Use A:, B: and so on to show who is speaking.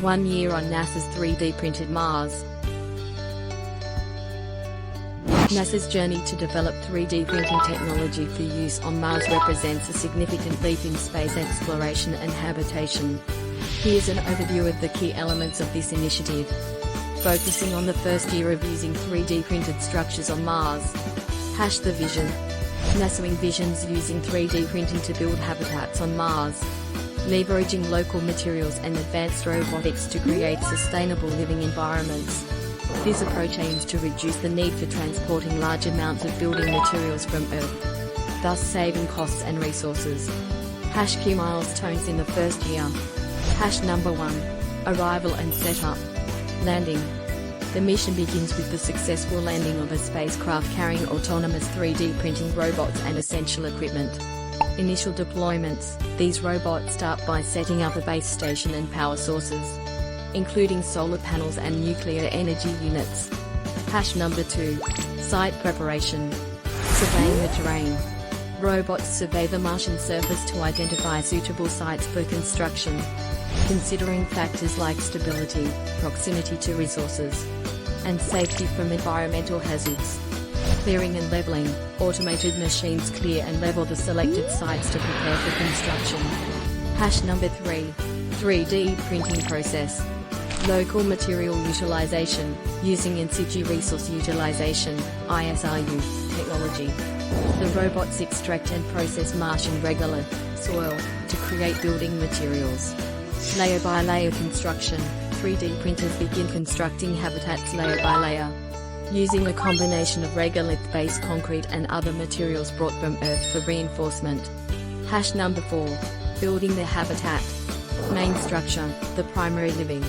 A: 1 year on NASA's 3D printed Mars. NASA's journey to develop 3D printing technology for use on Mars represents a significant leap in space exploration and habitation. Here's an overview of the key elements of this initiative. Focusing on the first year of using 3D printed structures on Mars. The vision. NASA envisions using 3D printing to build habitats on Mars, leveraging local materials and advanced robotics to create sustainable living environments. This approach aims to reduce the need for transporting large amounts of building materials from Earth, thus saving costs and resources. Key milestones in the first year. Number 1. Arrival and setup. Landing. The mission begins with the successful landing of a spacecraft carrying autonomous 3D printing robots and essential equipment. Initial deployments. These robots start by setting up a base station and power sources, including solar panels and nuclear energy units. Number 2. Site preparation. Surveying the terrain. Robots survey the Martian surface to identify suitable sites for construction, considering factors like stability, proximity to resources, and safety from environmental hazards. Clearing and leveling. Automated machines clear and level the selected sites to prepare for construction. Number 3. 3D printing process. Local material utilization, using in-situ resource utilization (ISRU) technology. The robots extract and process Martian regolith soil to create building materials. Layer by layer construction. 3D printers begin constructing habitats layer by layer, using a combination of regolith-based concrete and other materials brought from Earth for reinforcement. Number 4. Building the habitat. Main structure, the primary living